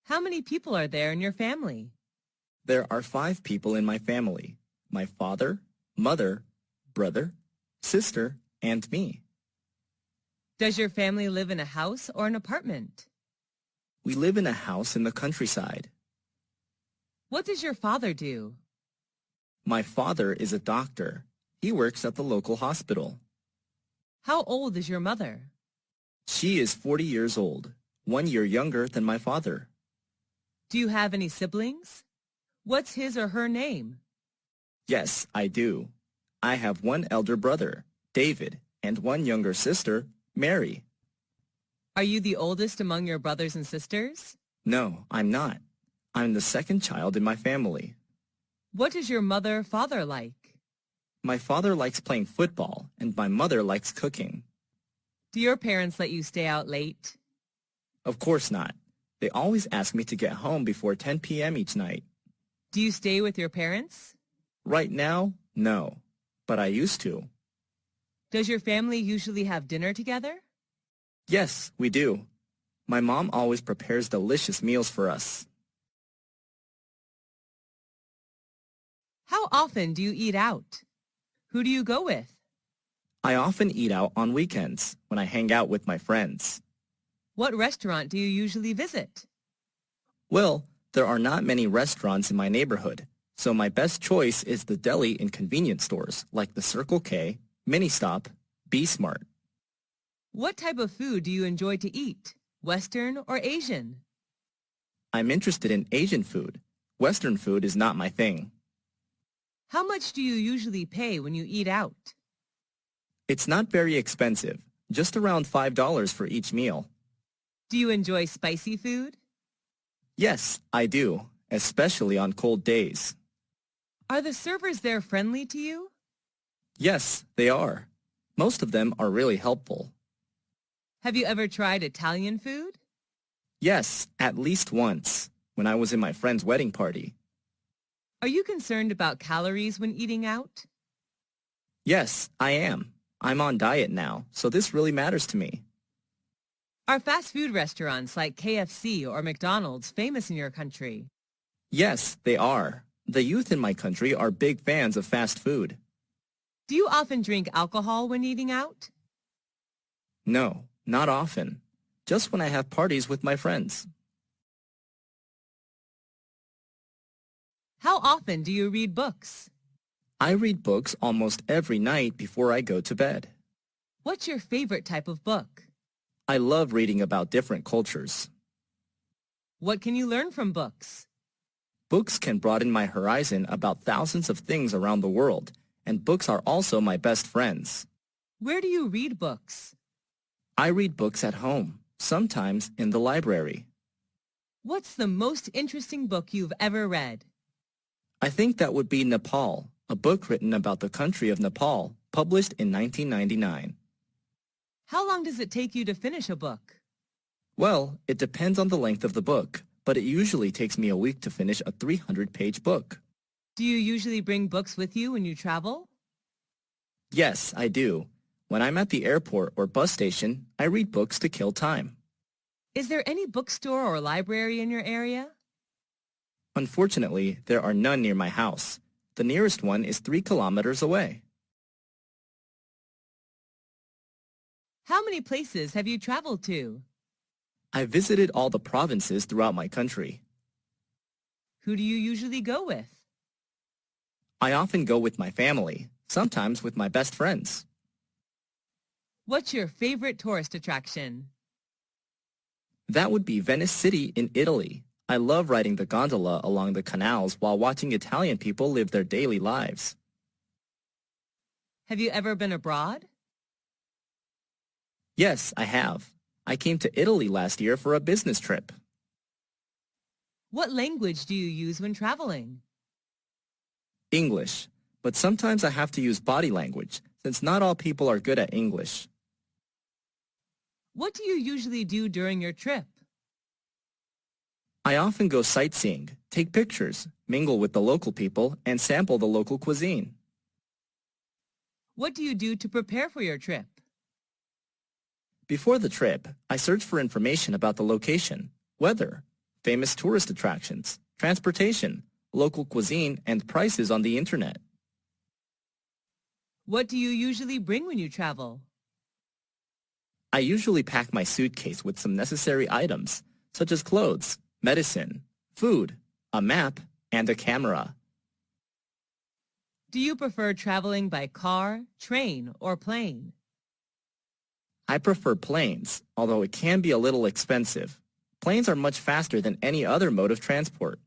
How many people are there in your family? There are 5 people in my family. My father, mother, brother, sister, and me. Does your family live in a house or an apartment? We live in a house in the countryside. What does your father do? My father is a doctor. He works at the local hospital. How old is your mother? She is 40 years old, 1 year younger than my father. Do you have any siblings? What's his or her name? Yes, I do. I have 1 elder brother, David, and 1 younger sister, Mary. Are you the oldest among your brothers and sisters? No, I'm not. I'm the 2nd child in my family. What is your mother-father like? My father likes playing football, and my mother likes cooking. Do your parents let you stay out late? Of course not. They always ask me to get home before 10 p.m. each night. Do you stay with your parents? Right now, no, but I used to. Does your family usually have dinner together? Yes, we do. My mom always prepares delicious meals for us. How often do you eat out? Who do you go with? I often eat out on weekends when I hang out with my friends. What restaurant do you usually visit? Well, there are not many restaurants in my neighborhood, so my best choice is the deli in convenience stores like the Circle K, Mini Stop, Be Smart. What type of food do you enjoy to eat, Western or Asian? I'm interested in Asian food. Western food is not my thing. How much do you usually pay when you eat out? It's not very expensive, just around $5 for each meal. Do you enjoy spicy food? Yes, I do, especially on cold days. Are the servers there friendly to you? Yes, they are. Most of them are really helpful. Have you ever tried Italian food? Yes, at least once, when I was in my friend's wedding party. Are you concerned about calories when eating out? Yes, I am. I'm on diet now, so this really matters to me. Are fast food restaurants like KFC or McDonald's famous in your country? Yes, they are. The youth in my country are big fans of fast food. Do you often drink alcohol when eating out? No, not often. Just when I have parties with my friends. How often do you read books? I read books almost every night before I go to bed. What's your favorite type of book? I love reading about different cultures. What can you learn from books? Books can broaden my horizon about thousands of things around the world, and books are also my best friends. Where do you read books? I read books at home, sometimes in the library. What's the most interesting book you've ever read? I think that would be Nepal, a book written about the country of Nepal, published in 1999. How long does it take you to finish a book? Well, it depends on the length of the book, but it usually takes me a week to finish a 300-page book. Do you usually bring books with you when you travel? Yes, I do. When I'm at the airport or bus station, I read books to kill time. Is there any bookstore or library in your area? Unfortunately, there are none near my house. The nearest one is 3 kilometers away. How many places have you traveled to? I visited all the provinces throughout my country. Who do you usually go with? I often go with my family, sometimes with my best friends. What's your favorite tourist attraction? That would be Venice City in Italy. I love riding the gondola along the canals while watching Italian people live their daily lives. Have you ever been abroad? Yes, I have. I came to Italy last year for a business trip. What language do you use when traveling? English, but sometimes I have to use body language since not all people are good at English. What do you usually do during your trip? I often go sightseeing, take pictures, mingle with the local people, and sample the local cuisine. What do you do to prepare for your trip? Before the trip, I search for information about the location, weather, famous tourist attractions, transportation, local cuisine, and prices on the internet. What do you usually bring when you travel? I usually pack my suitcase with some necessary items, such as clothes, medicine, food, a map, and a camera. Do you prefer traveling by car, train, or plane? I prefer planes, although it can be a little expensive. Planes are much faster than any other mode of transport.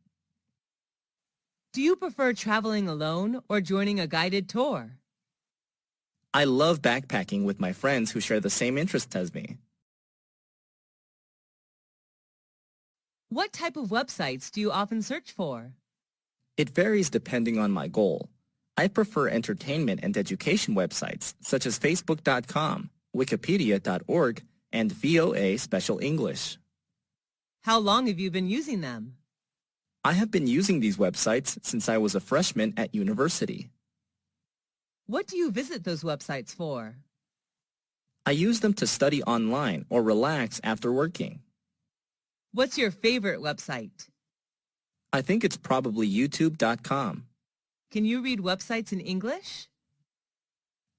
Do you prefer traveling alone or joining a guided tour? I love backpacking with my friends who share the same interests as me. What type of websites do you often search for? It varies depending on my goal. I prefer entertainment and education websites such as Facebook.com, Wikipedia.org, and VOA Special English. How long have you been using them? I have been using these websites since I was a freshman at university. What do you visit those websites for? I use them to study online or relax after working. What's your favorite website? I think it's probably YouTube.com. Can you read websites in English?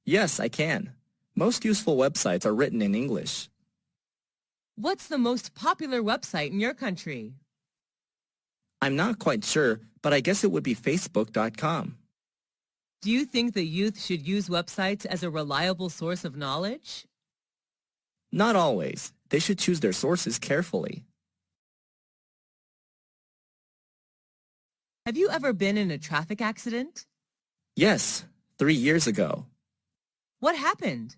Yes, I can. Most useful websites are written in English. What's the most popular website in your country? I'm not quite sure, but I guess it would be Facebook.com. Do you think the youth should use websites as a reliable source of knowledge? Not always. They should choose their sources carefully. Have you ever been in a traffic accident? Yes, 3 years ago. What happened?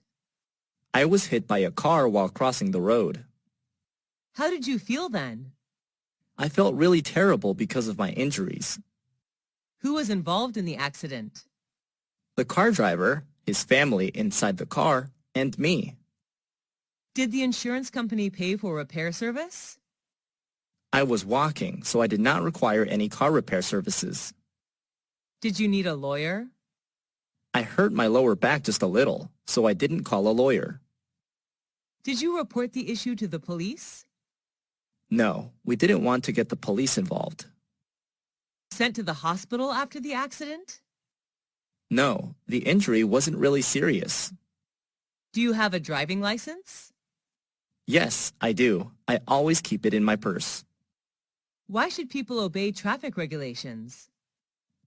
I was hit by a car while crossing the road. How did you feel then? I felt really terrible because of my injuries. Who was involved in the accident? The car driver, his family inside the car, and me. Did the insurance company pay for repair service? I was walking, so I did not require any car repair services. Did you need a lawyer? I hurt my lower back just a little, so I didn't call a lawyer. Did you report the issue to the police? No, we didn't want to get the police involved. Sent to the hospital after the accident? No, the injury wasn't really serious. Do you have a driving license? Yes, I do. I always keep it in my purse. Why should people obey traffic regulations?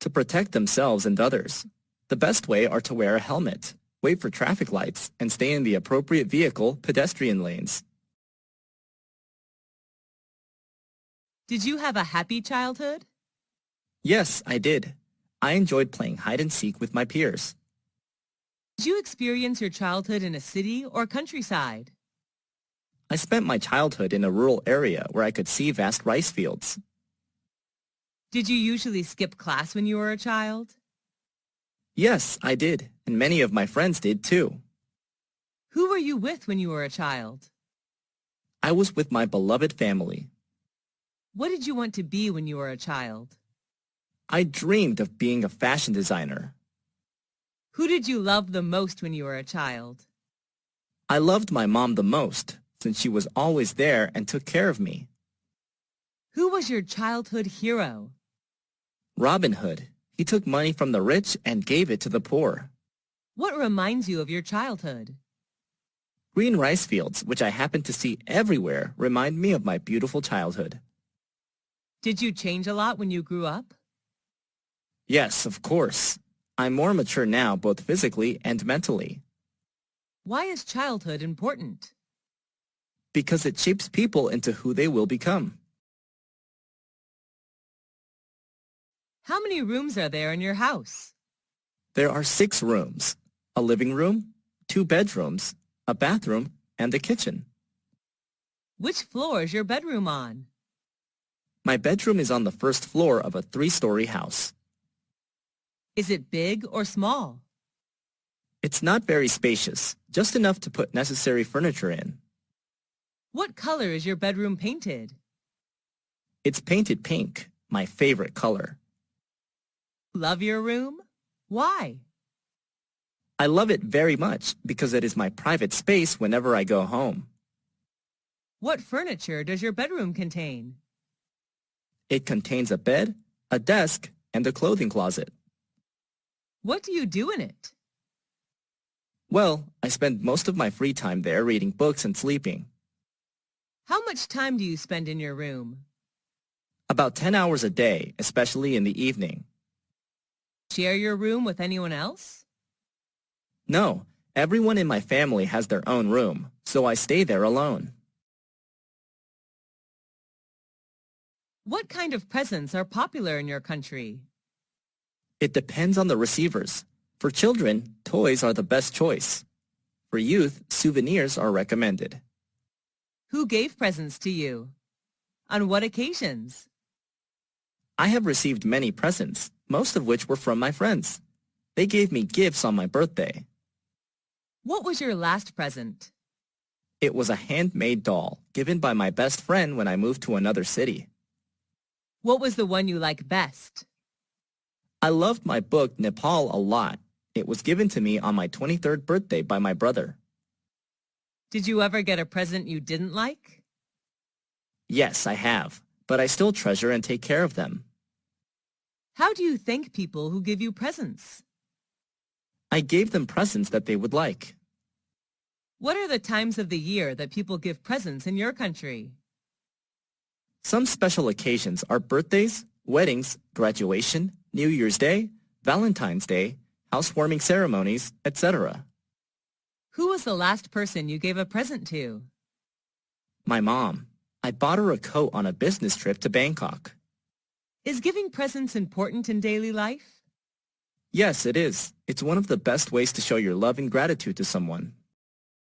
To protect themselves and others. The best way are to wear a helmet, wait for traffic lights, and stay in the appropriate vehicle pedestrian lanes. Did you have a happy childhood? Yes, I did. I enjoyed playing hide and seek with my peers. Did you experience your childhood in a city or countryside? I spent my childhood in a rural area where I could see vast rice fields. Did you usually skip class when you were a child? Yes, I did, and many of my friends did too. Who were you with when you were a child? I was with my beloved family. What did you want to be when you were a child? I dreamed of being a fashion designer. Who did you love the most when you were a child? I loved my mom the most, since she was always there and took care of me. Who was your childhood hero? Robin Hood. He took money from the rich and gave it to the poor. What reminds you of your childhood? Green rice fields, which I happen to see everywhere, remind me of my beautiful childhood. Did you change a lot when you grew up? Yes, of course. I'm more mature now, both physically and mentally. Why is childhood important? Because it shapes people into who they will become. How many rooms are there in your house? There are 6 rooms, a living room, 2 bedrooms, a bathroom, and a kitchen. Which floor is your bedroom on? My bedroom is on the first floor of a 3-story house. Is it big or small? It's not very spacious, just enough to put necessary furniture in. What color is your bedroom painted? It's painted pink, my favorite color. Love your room? Why? I love it very much because it is my private space whenever I go home. What furniture does your bedroom contain? It contains a bed, a desk, and a clothing closet. What do you do in it? Well, I spend most of my free time there reading books and sleeping. How much time do you spend in your room? About 10 hours a day, especially in the evening. Share your room with anyone else? No, everyone in my family has their own room, so I stay there alone. What kind of presents are popular in your country? It depends on the receivers. For children, toys are the best choice. For youth, souvenirs are recommended. Who gave presents to you? On what occasions? I have received many presents, most of which were from my friends. They gave me gifts on my birthday. What was your last present? It was a handmade doll given by my best friend when I moved to another city. What was the one you like best? I loved my book Nepal a lot. It was given to me on my 23rd birthday by my brother. Did you ever get a present you didn't like? Yes, I have, but I still treasure and take care of them. How do you thank people who give you presents? I gave them presents that they would like. What are the times of the year that people give presents in your country? Some special occasions are birthdays, weddings, graduation, New Year's Day, Valentine's Day, housewarming ceremonies, etc. Who was the last person you gave a present to? My mom. I bought her a coat on a business trip to Bangkok. Is giving presents important in daily life? Yes, it is. It's one of the best ways to show your love and gratitude to someone.